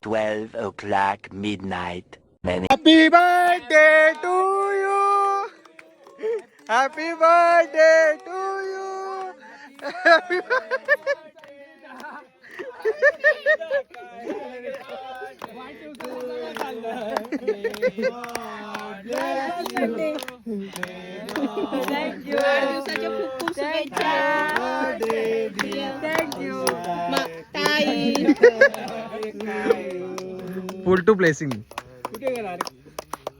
12 o'clock midnight. Happy birthday to you. Happy birthday to you. Happy full to blessing.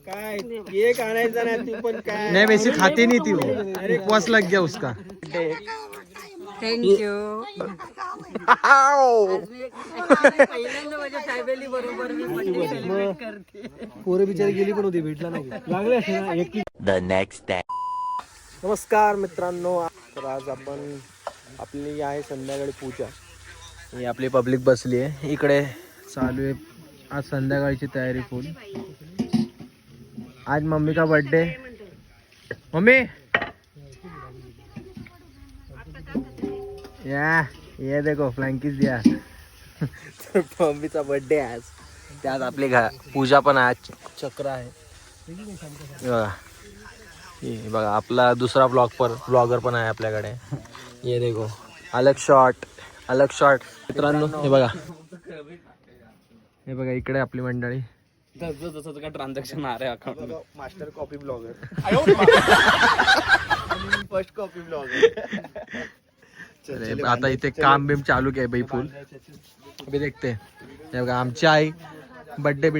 काय cake आणायचा ना तू पण काय नहीं वैसे खाते नहीं थी वो, उपवास लग गया उसका. Thank you. पहिल्यांदा माझ्या फॅमिली बरोबर मी बर्थडे सेलिब्रेट करते. पोरं बिचारी गेली पण होती भेटला नाही लागले असे ना एक. The next day. नमस्कार मित्रांनो, तर आज आपण आपली आहे संध्याकाळी पूजा. ही आपली पब्लिक बसली आहे इकडे. चालू आहे आज संध्याकाळची तयारी फुल. आज मम्मी का बर्थडे. मम्मी या ये देखो फ्लँकीज द्या. तर मम्मीचा बर्थडे आज. त्यात आपली पूजा पण आहे, चक्र आहे. बघा हे बघा आपला दुसरा ब्लॉगर पण आहे आपल्याकडे. ये देखो अलग शॉट मित्रांनो. हे बघा इकडे आपली मंडळी. जसं काय ट्रान्झॅक्शन आ रहा है account. Master copy blogger. First copy blogger. आता इथे काम बिम चालू के भाई फुल. अभी देखते हैं. हे बघा आमची आई बर्थडे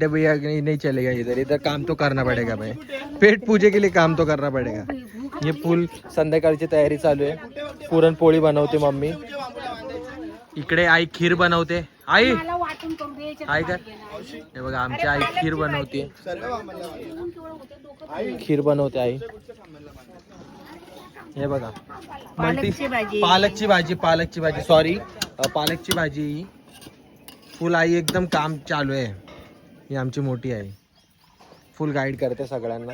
भैया नहीं चलेगा इधर काम तो करना पड़ेगा भाई. पेट पूजे के लिए काम तो करना पड़ेगा. ये फुल संध्याकाळची तयारी चालू आहे. पुरणपोळी बनवते मम्मी. इकडे आई खीर बनवते. आई का हे बघा आमची आई खीर बनवते. आई. हे बघा पालकची भाजी सॉरी पालकची भाजी. फुल आई एकदम काम चालू आहे. ही आमची मोठी आई फुल गाईड करते सगळ्यांना.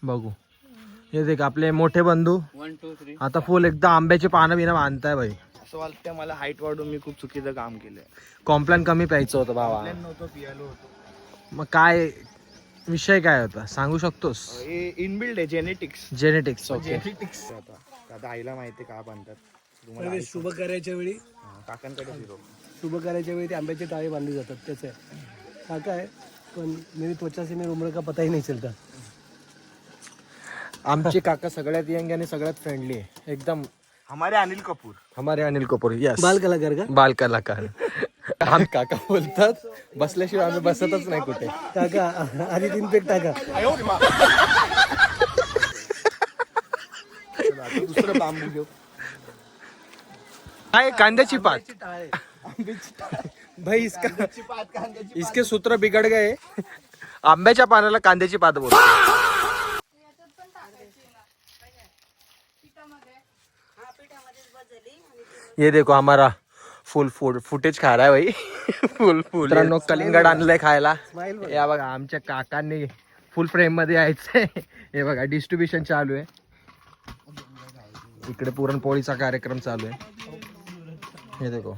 बघू हे देख आपले मोठे बंधू 1 2 3. आता फुल एकदा आंब्याचे पानं बिना बांधताय भाई. असं वाटतं मला हाईट वाढून मी खूप चुकीचं काम केलंय. कॉम्प्लॅन कमी प्यायचं होतं बाबा. नव्हतं पियालो होतो. मग काय विषय काय होता सांगू शकतोस. इनबिल्ड आहे जेनेटिक्स. ओके. आता आईला माहिती का बांधतात. शुभ करायच्या वेळी काकांकडे फिरो. शुभ करायच्या वेळी ते आंब्याचे टाळे बांधले जातात. त्याचं आहे काका आहे पण मेरी त्वचा से मेरी उम्र का पता ही नहीं चलता. आमचे काका सगळ्यात यंग आणि सगळ्यात फ्रेंडली आहे एकदम. हमारे अनिल कपूर. यस बाल कलाकार का बाल कलाकार. आम काका बोलतात बसल्याशिवाय आम्ही बसतच नाही कुठे. काका आधी 3 पेक टाका. दुसरं बांबू घेऊ. काय कांद्याची पात टाळे भाई इसके सूत्र बिघड गए. आंब्याच्या पानाला कांद्याची पात बोल. ये देखो हमारा फुल फुटेज खा रहा है भाई. फुल मित्रांनो कलिंगड आणलंय खायला. या बघा आमच्या काकांनी फुल फ्रेम मध्ये यायचंय. हे बघा डिस्ट्रीब्युशन चालू आहे. इकडे पुरणपोळीचा कार्यक्रम चालू आहे. हे देखो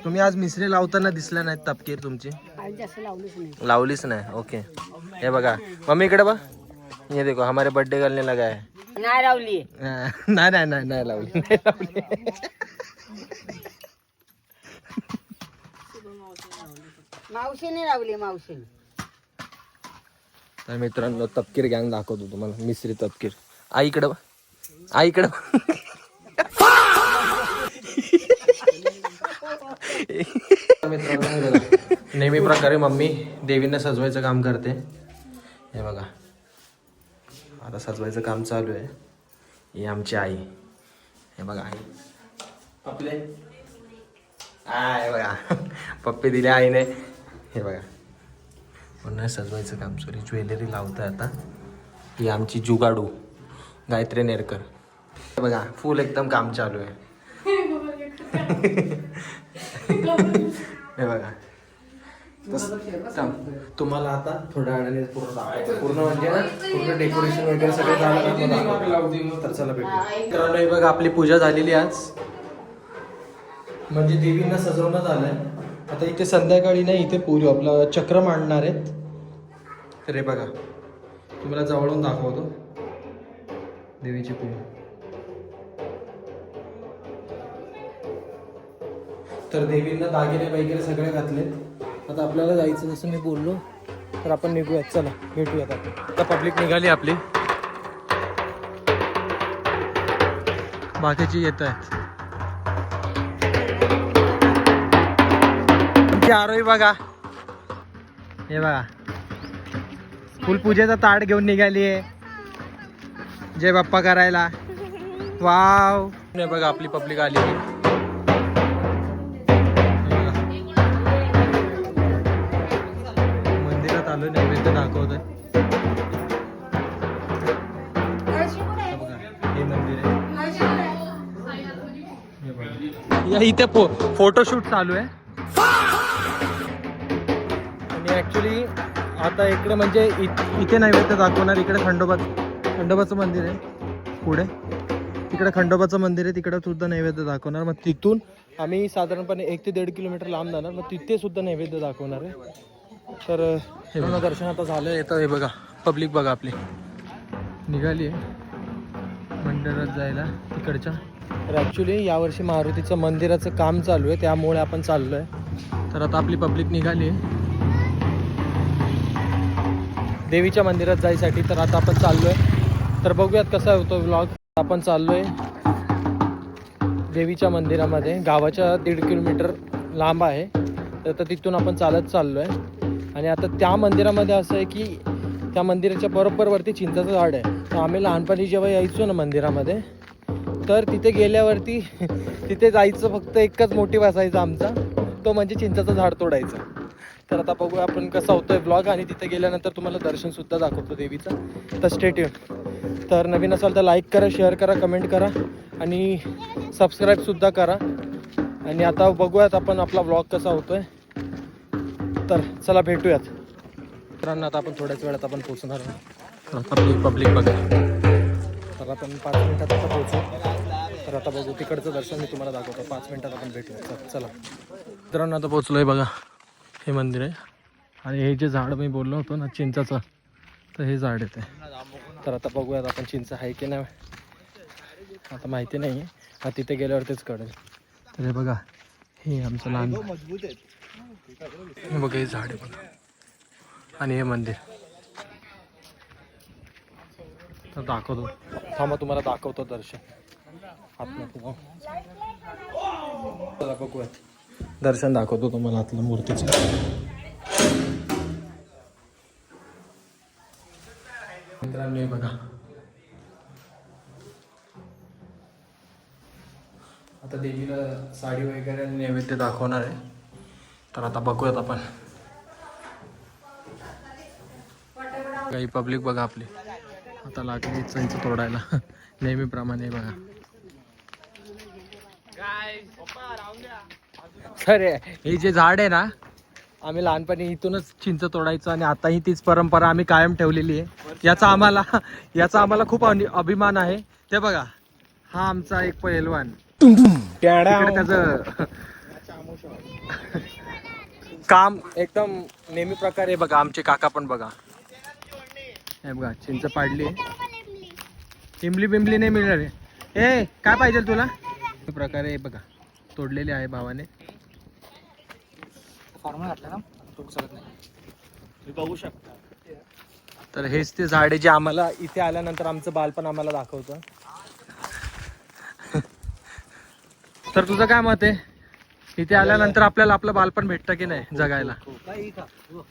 तुम्ही आज मिसरी लावताना दिसल्या नाहीत तपकीर तुमची. लावलीच नाही. ओके. हे बघा मम्मी इकडे बघ. ये देखो हमारे बर्थडे करने लगा है. नाही रावली. नाही लावली. मावशीने रावली मावशीने. तर मित्रांनो तपकीर गँग दाखवतो तुम्हाला. मिसरी तपकीर. आईकडे बघ. मित्रांनो नेहमी प्रकारे मम्मी देवींना सजवायचं काम करते. हे बघा आता सजवायचं काम चालू आहे. ही आमची आई. हे बघा आई पप्पी बघा पप्पी दिले आईने. हे बघा पुन्हा सजवायचं काम सॉरी ज्वेलरी लावतं आता. ही आमची जुगाडू गायत्री नेरकर. हे बघा फुल एकदम काम चालू आहे. हे बघा तुम्हाला आता थोड्या वेळाने पूर्ण दाखवतो. पूर्ण म्हणजे ना पूर्ण डेकोरेशन वगैरे सगळं झालं ना मग दाखवतो. तर चला भेटू. मित्रांनो हे बघा आपली पूजा झालेली आज, म्हणजे देवींना सजवणं झालंय. आता इथे संध्याकाळी नाही इथे पूर्वी आपलं चक्र मांडणार आहेत. तर हे बघा तुम्हाला जवळून दाखवतो देवीची पूजा. तर देवींना दागिने वगैरे सगळे घातलेत. आता आपल्याला जायचं जसं मी बोललो तर आपण निघूयात. चला भेटूयात आपण. आता पब्लिक निघाली आपली, बाकीची येत आहेत. तुमची आरोही बघा, हे बघा फुल पूजेचा ताट घेऊन निघाली आहे जय बाप्पा करायला. वाव, हे बघा आपली पब्लिक आली. मंदिरात आलो, नैवेद्य दाखवतोय. हे मंदिर आहे. या इथे फोटोशूट चालू आहे. आणि ऍक्च्युली आता इकडे म्हणजे इथे नैवेद्य दाखवणार. इकडे खंडोबाचं मंदिर आहे पुढे, तिकडे खंडोबाचं मंदिर आहे, तिकडे सुद्धा नैवेद्य दाखवणार. मग तिथून आम्ही साधारणपणे 1 ते 1.5 किलोमीटर लांब जाणार, मग तिथे सुद्धा नैवेद्य दाखवणार आहे. तर हे बघा दर्शन आता झालं. येतं हे बघा पब्लिक बघा आपली निघाली आहे मंदिरात जायला तिकडच्या. तर ॲक्च्युली यावर्षी मारुतीचं मंदिराचं काम चालू आहे, त्यामुळे आपण चाललो आहे. तर आता आपली पब्लिक निघाली आहे देवीच्या मंदिरात जायसाठी. तर आता आपण चाललो आहे. तर बघूयात कसा होतो व्लॉग. आपण चाललो आहे देवीच्या मंदिरामध्ये, गावाच्या 1.5 किलोमीटर लांब आहे. तर आता तिथून आपण चालत चाललो आहे. आणि आता त्या मंदिरामध्ये असं आहे की त्या मंदिराच्या बरोबर वरती चिंचाचं झाड आहे. तर आम्ही लहानपणी जेव्हा यायचो ना मंदिरामध्ये, तर तिथे गेल्यावरती तिथे जायचं फक्त एकच मोटिव्ह असायचा आमचा, तो म्हणजे चिंचाचं झाड तोडायचं. तर आता बघूया आपण कसा होतोय ब्लॉग, आणि तिथे गेल्यानंतर तुम्हाला दर्शनसुद्धा दाखवतो देवीचं. तर स्टे ट्यून. तर नवीन असाल तर लाईक करा, शेअर करा, कमेंट करा आणि सबस्क्राईबसुद्धा करा. आणि आता बघूयात आपण आपला ब्लॉग कसा होतोय. तर चला भेटूयात मित्रांनो. आता आपण थोड्याच वेळात आपण पोहोचणार आहोत. आता पब्लिक बघा. तर आता मी 5 मिनिटात आता पोहोचू. तर आता बघू तिकडचं दर्शन मी तुम्हाला दाखवतो. 5 मिनिटात आपण भेटूया. चला मित्रांनो आता पोहोचलो आहे बघा. हे मंदिर आहे आणि हे जे झाड मी बोललो होतो ना चिंचाचं, तर हे झाड येते. तर आता बघूयात आपण चिंच आहे की नाही, आता माहिती नाही आहे. हा तिथे गेल्यावर तेच कळेल. तर हे बघा हे आमचं लहान हे बघा हे झाड आहे बघा, आणि हे मंदिर. तर दाखवतो थांबा, तुम्हाला दाखवतो दर्शन आतमध्ये. चला बघूयात दर्शन दाखवतो तुम्हाला आतलं मूर्तीचं. मित्रांनो हे बघा आता देवीला साडी वगैरे नैवेद्य दाखवणार आहे. तर आता बघूयात आपण. काही पब्लिक बघा आपली आता लागली चिंच तोडायला नेहमीप्रमाणे बघा. अरे हे जे झाड आहे ना, आम्ही लहानपणी इथूनच चिंच तोडायचं आणि आताही तीच परंपरा आम्ही कायम ठेवलेली आहे. याचा आम्हाला खूप अभिमान आहे. ते बघा हा आमचा एक पैलवान, त्याचं काम एकदम नेहमी प्रकारे बघा. आमचे काका पण बघा हे बघा चिंच पाडली. इमली बिमली नाही मिळणार आहे. ए काय पाहिजे तुला प्रकारे बघा तोडलेले आहे भावाने. फॉर्मल घातला ना तुम्ही बघू शकता. तर हेच ते झाड आहे जे आम्हाला इथे आल्यानंतर आमचं बालपण आम्हाला दाखवतं. तर तुझं काय मत आहे, इथे आल्यानंतर आपल्याला आपलं बालपण भेटतं की नाही जगायला?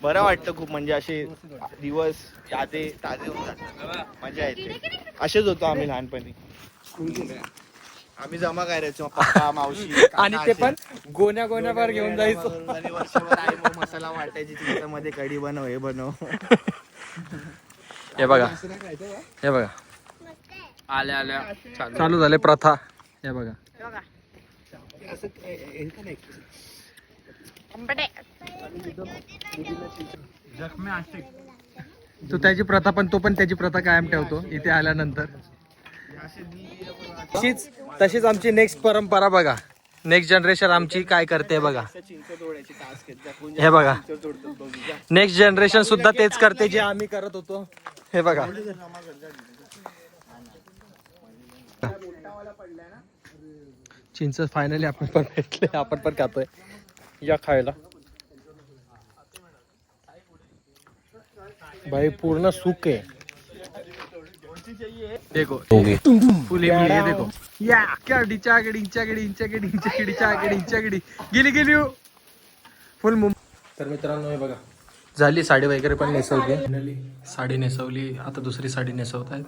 बरं वाटतं खूप. म्हणजे असे दिवस यादे ताजे होतात, मजा येते. असेच होतो आम्ही लहानपणी. आम्ही जमा करायचो पप्पा मावशी आणि ते पण गोण्यावर घेऊन जायचो. वर्षभर आई मग मसाला वाटायची त्याच्यामध्ये कढी बनव हे बनव. हे बघा हे बघा आल्या चालू झाले प्रथा. हे बघा तो त्याची प्रथा पण त्याची प्रथा कायम ठेवतो इथे आल्यानंतर. तशीच आमची नेक्स्ट परंपरा बघा. नेक्स्ट जनरेशन आमची काय करते बघा. हे बघा नेक्स्ट जनरेशन सुद्धा तेच करते जे आम्ही करत होतो. हे बघा चिंच फायनली आपण पण भेटले. आपण पण खातोय. या खायला भाई पूर्ण सुक है. देखो फुल ये देखो या क्या डिचागडी गेली फुल तर मित्रांनो हे बघा झाली साडी वगैरे पण नेसवली. साडी नेसवली. आता दुसरी साडी नेसवत आहेत.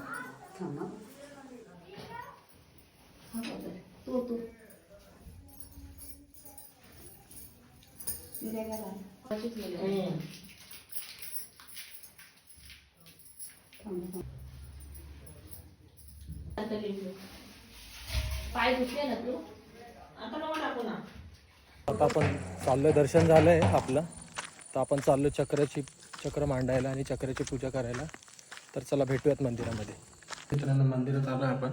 आता आपण चाललोय. दर्शन झालंय आपलं. तर आपण चाललो चक्र मांडायला आणि चक्राची पूजा करायला. तर चला भेटूयात मंदिरामध्ये. मित्रांनो मंदिरात आलो आपण.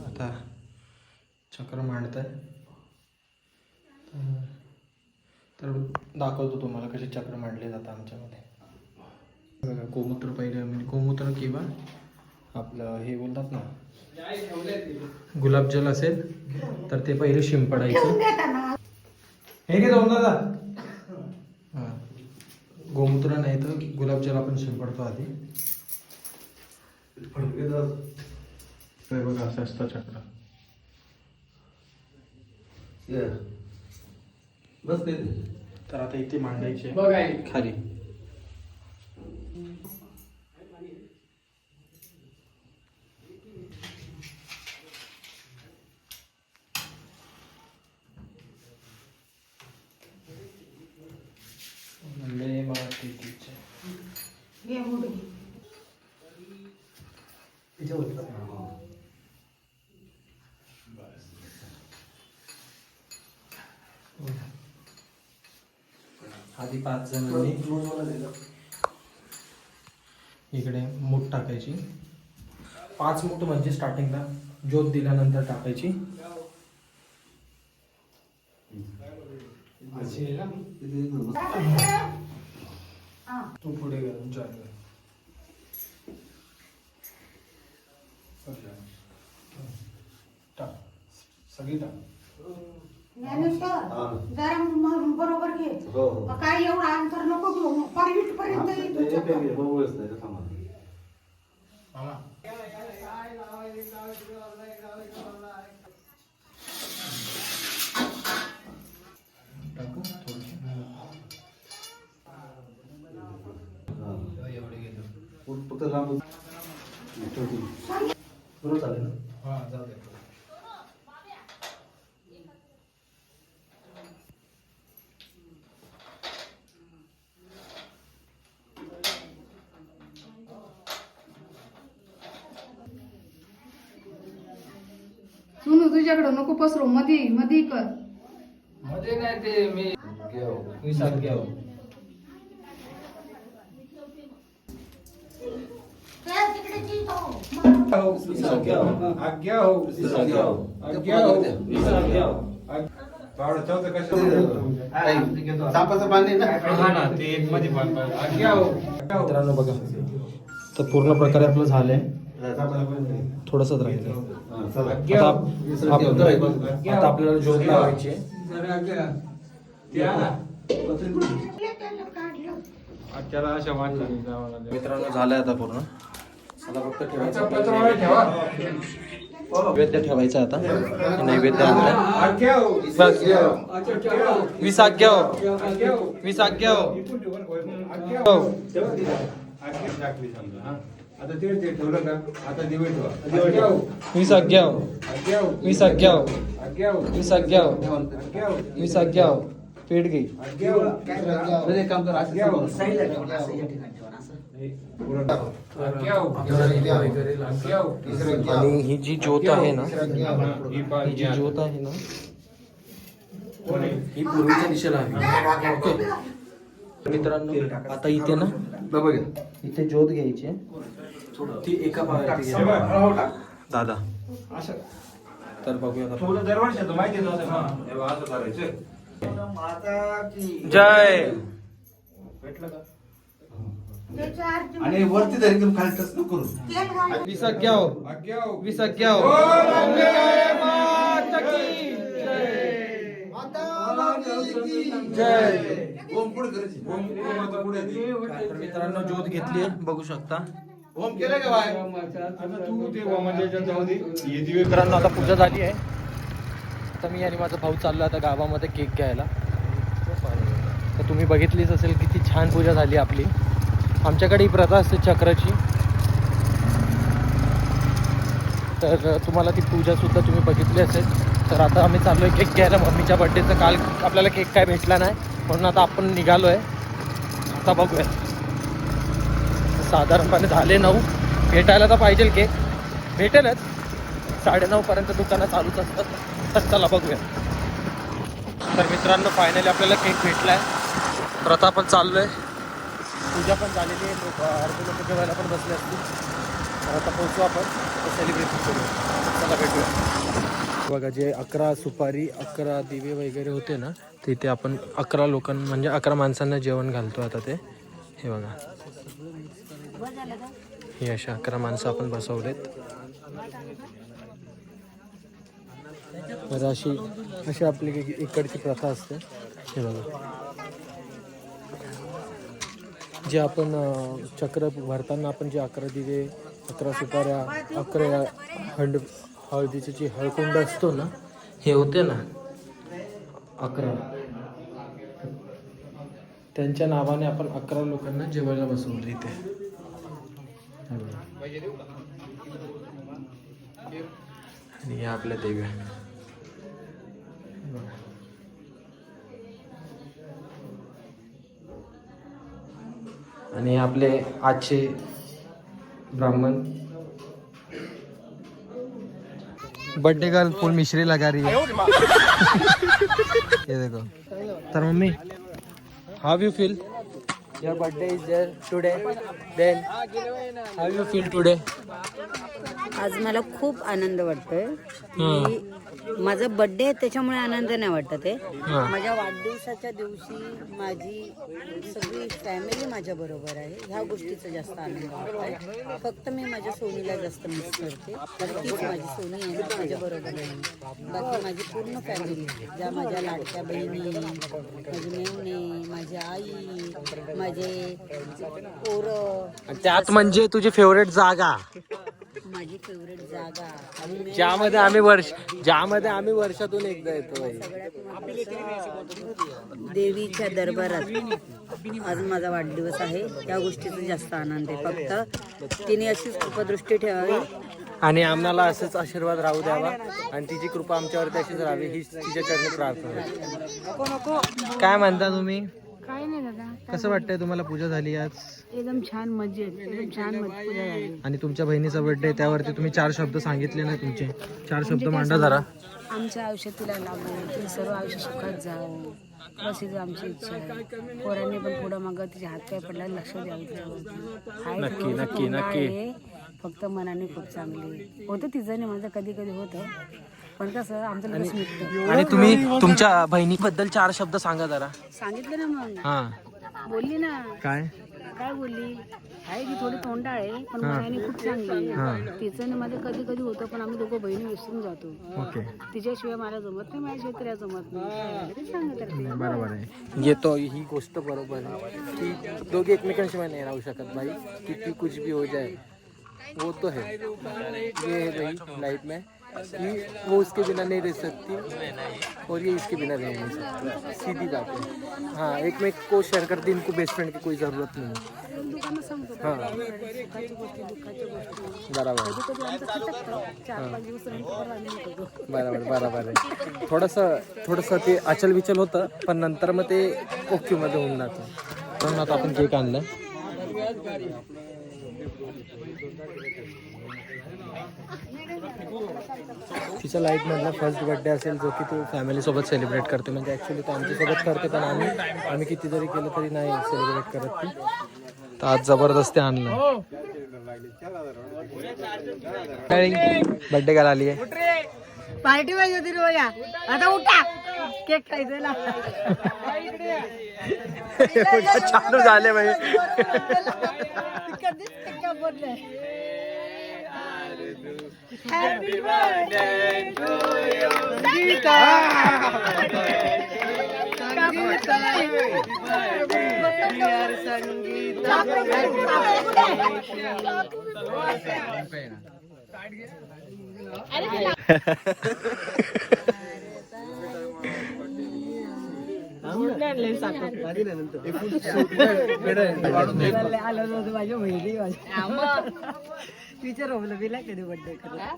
आता चक्र मांडत आहे. तर दाखवतो तुम्हाला कसे चक्र मांडले जातात आमच्यामध्ये. बघा गोमूत्र पहिले म्हणजे गोमूत्र किंवा आपलं हे बोलतात ना गुलाबजल असेल तर ते पहिले शिंपडायचं. हे घे जाऊन दादा. हां गोमूत्र नाही तर गुलाबजल आपण शिंपडतो आधी. बघा असं असतं चक्र. तर आता इथे मांडायचे खाली. आधी 5 जणांनी इकडे मूठ टाकायची. 5 मूठ म्हणजे स्टार्टिंगला ज्योत दिल्यानंतर टाकायची. तू पुढे घालून टाक सगळी टाक. जरा बरोबर घे. काय एवढं अंतर नको घेऊ. परवीट पर्यंत बरोबर चालेल ना. हा जाऊ दे. सुनू तुझ्याकडं नको पसरू. मध्ये कर. मध्ये नाही ते मी सांग घ्याव. मित्रांनो बघा तर पूर्ण प्रकारे आपलं झालंय. थोडंसंच राहिलं. आता आपल्याला ज्योत लावायची आहे. मित्रांनो झालंय आता पूर्ण. मला फक्त ठेवायचं नैवेद्य ठेवायचं आता. नैवेद्य विसाग्य विसाग्य पेट घे. आणि ही जी ज्योत आहे ना ही पूर्वीच्या दिशेला आहे. मित्रांनो आता इथे ना इथे ज्योत घ्यायची ती एका पायावरती घ्यायची. दादा तर बघूया जय आणि वरती तरी खाली टच नको करू. विसक्याव जय. ओम पुढे करायची. तर मित्रांनो ज्योत घेतली आहे बघू शकता. ओम केलं का बाय? मित्रांनो आता पूजा झाली आहे. आता मी आणि माझा भाऊ चाललो आता गावामध्ये केक घ्यायला. तर तुम्ही बघितलीच असेल किती छान पूजा झाली आपली. आमच्याकडे ही प्रथा असते चक्राची. तर तुम्हाला ती पूजासुद्धा तुम्ही बघितली असेल. तर आता आम्ही चाललो आहे केक घ्यायला मम्मीच्या बड्डेचं. काल आपल्याला केक काय भेटला नाही म्हणून आता आपण निघालो आहे. आता बघूया साधारणपणे झाले 9. भेटायला तर पाहिजे केक. भेटेलच 9:30पर्यंत दुकानं चालूच असतात. तर चला बघूया. तर मित्रांनो फायनली आपल्याला केक भेटला आहे. तर आता आपण चाललो आहे. पूजा पण झालेली आहे. अर्धे लोक जेवायला पण बसले असतील. तर आता पोहोचू आपण सेलिब्रेशन करूया. चला भेटूया. बघा जे 11 सुपारी 11 दिवे वगैरे होते ना ते इथे आपण 11 लोकांना म्हणजे 11 माणसांना जेवण घालतो आता ते. हे बघा हे अशा 11 माणसं आपण बसवलेत. तर अशी आपली इकडची प्रथा असते. हे बघा जे आपण चक्र भरताना आपण जे 11 दिवे 11 सुपाऱ्या 11 हळदीची जी हळकुंड असतो ना हे होते ना 11 त्यांच्या नावाने आपण 11 लोकांना जेवायला बसवलं इथे. आणि या आपल्या देव्या आणि आपले आजचे ब्राह्मण. बर्थडे गर्ल फुल मिश्री लगा रही है. ये देखो. तर mummy how you feel your birthday is there today. Then how you feel today. आज मला खूप आनंद वाटतोय. की माझा बर्थडे आहे त्याच्यामुळे आनंद नाही वाटत आहे. माझ्या वाढदिवसाच्या दिवशी माझी सगळी फॅमिली माझ्या बरोबर आहे. ह्या गोष्टीचा जास्त आनंद वाटतोय. फक्त मी माझ्या सोनीला जास्त मिस करते. तर तीच माझी सोनी आहे ना माझ्या बरोबर आहे. बाकी माझी पूर्ण फॅमिली ज्या माझ्या लाडक्या बहिणी माझी मेवणे माझी आई माझे पोरं त्यात म्हणजे तुझी फेवरेट जागा माझी फेवरेट जागा ज्यामध्ये आम्ही वर्षातून एकदा येतो. देवीच्या दरबारात आज माझा वाढदिवस आहे. या गोष्टीचा जास्त आनंद आहे. फक्त तिने अशीच कृपादृष्टी ठेवावी आणि आम्हाला असंच आशीर्वाद राहू द्यावा आणि तिची कृपा आमच्यावरती अशीच राहावी ही तिच्या चरणी प्रार्थना. काय म्हणता तुम्ही. काय नाही दादा. कसं वाटतंय तुम्हाला पूजा झाली आज. एकदम छान मजेत एकदम छान पूजा झाली. आणि तुमच्या बहिणीचा बर्थडे त्यावरती तुम्ही 4 शब्द सांगितले ना. तुमचे 4 शब्द मांडा जरा. आमच्या आयुष्यात तिला लाभो तुम्ही सर्व आयुष्य सुखात जावं बस हीच आमची इच्छा आहे. पोरांनी पण पुढं मागं तिचे हात काय पडला लक्ष द्यावं त्यावरती. नक्की फक्त मनाने खूप चांगली होतं तिचं आणि माझं कधी कधी होतं पण कसं आमचं लगेच निघतं. आणि तुम्ही तुमच्या बहिणीबद्दल 4 शब्द सांगा जरा. सांगितलं ना मग. हा बोलली ना. काय बोलली आहे की थोडी तोंडाळ आहे पण मनाने खूप चांगली आहे. तिचं आणि माझं कधी कधी होतं पण आम्ही दोघं बहिणी विसरून जातो. ओके. तिच्याशिवाय मला जमत नाही माझ्याशिवाय तिला जमत नाही. सांगत बरोबर आहे. येतो ही गोष्ट बरोबर आहे की दोघे एकमेकांशिवाय नाही राहू शकत भाई. किती कुछ भी हो जाए वो तो है. ये है भाई लाइफ में कि वो उसके बिना नहीं रह सकती और ये इसके बिना रह नहीं सकती. सीधी बात है. हाँ एक को शेयर करते इनको बेस्ट फ्रेंड की कोई ज़रूरत नहीं है. हाँ बरोबर आहे. थोडंसं ते अचल विचल होतं पण नंतर मग ते ओक्यूमध्ये होऊन जातं. म्हणून आता आपण केक आणलं. तिचा लाईफ मधला फर्स्ट बर्थडे असेल जो की तू फॅमिली सोबत सेलिब्रेट करते. म्हणजे ऍक्च्युली तो आमच्यासोबत करते पण आम्ही किती जरी केलं तरी नाही सेलिब्रेट करत ती. तर आज जबरदस्ती आणलं. बर्थडे करायला आली आहे. पार्टी पाहिजे होती रोया. आता उठा केक खायचं ना. चालू झाले भाई. कधीच केक बोलले. हॅपी बर्थडे टू यू माझ्या बहिणी टीचर होईल बिला कधी बर्थडे करा.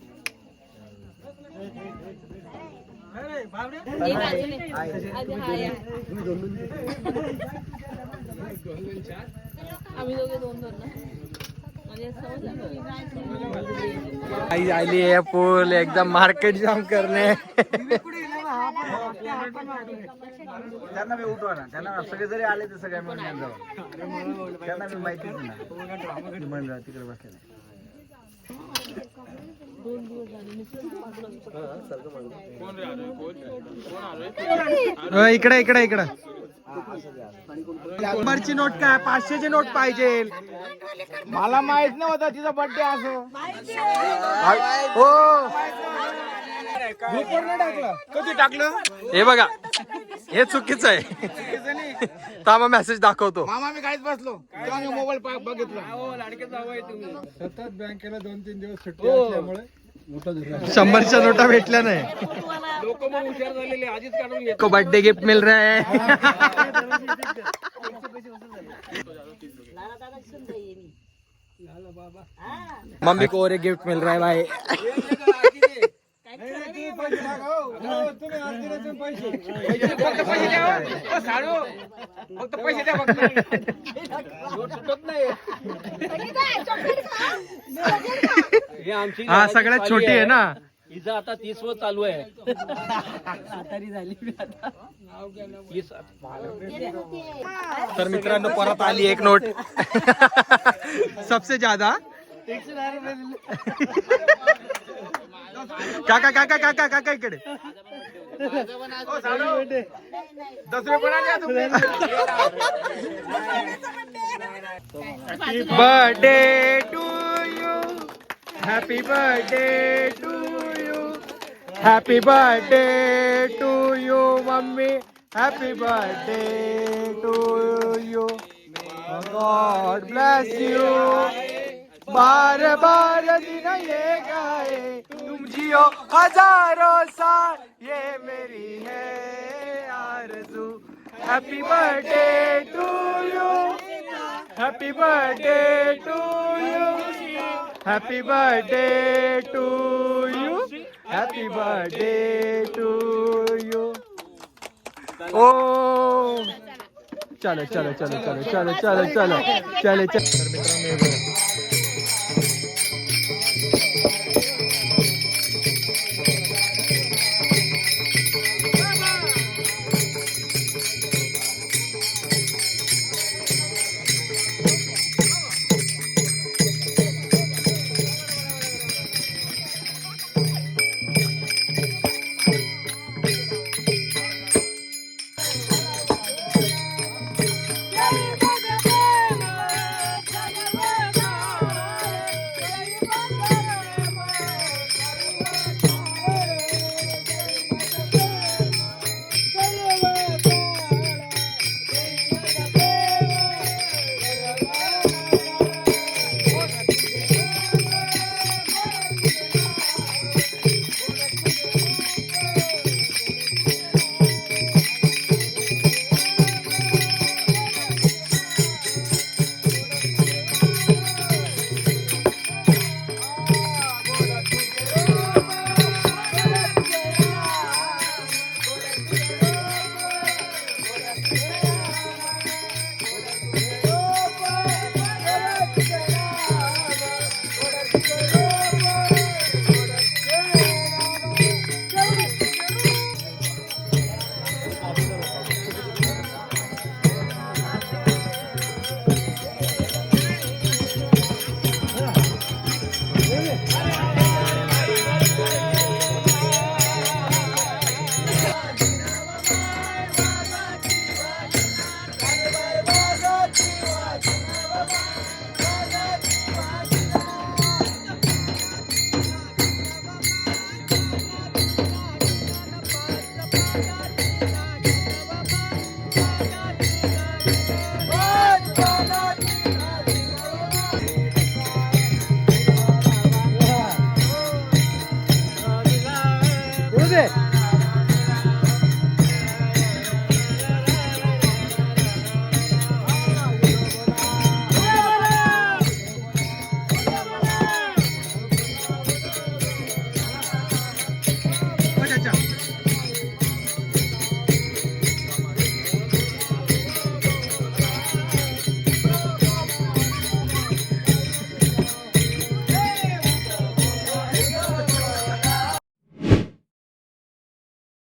आई आली आहे फुल एकदम मार्केट जाम करणे. त्यांना मी उठवा ना, त्यांना सगळे जरी आले तर सगळ्या मिळून जाऊ. त्यांना मी माहितीच नाही म्हणलं तिकडे बसलेलं. इकडे इकडे इकडे. शंभरची नोट काय 500ची नोट पाहिजे. मला माहित नव्हता तिचा बर्थडे असो. हो कधी टाकलं हे बघा हे चुकीचं आहे. थांबा मेसेज दाखवतो. मामा मी काहीच बसलो तेव्हा मी मोबाईल बघितला. सतत बँकेला 2-3 दिवस सुट्टी असल्यामुळे मोठा झाला. 100च्या नोटा भेटल्या नाही. लोक मग हुशार झालेले आधीच काढून घेत. को बर्थडे गिफ्ट मिल रहा है. मम्मी को और एक गिफ्ट मिल रहा है भाई. फक्त पैसे द्या फक्त. हा सगळ्यात छोटी आहे ना. हिचं आता 30 वर चालू आहे. तर मित्रांनो परत आली एक नोट. सबसे ज्यादा काका काका काका काका इकडे. 10 रुपये पण आले. Birthday to you. Happy birthday to you. Happy birthday to you mummy. Happy birthday to you. God bless you. बार बार दिन ये गाए तुम जियो हजारों साल ये मेरी है आरज़ू. Happy birthday to you. Happy birthday to you. Happy birthday to you. Happy birthday to you. ओ चलो चलो चलो चलो चलो चलो चलो चलो चलो.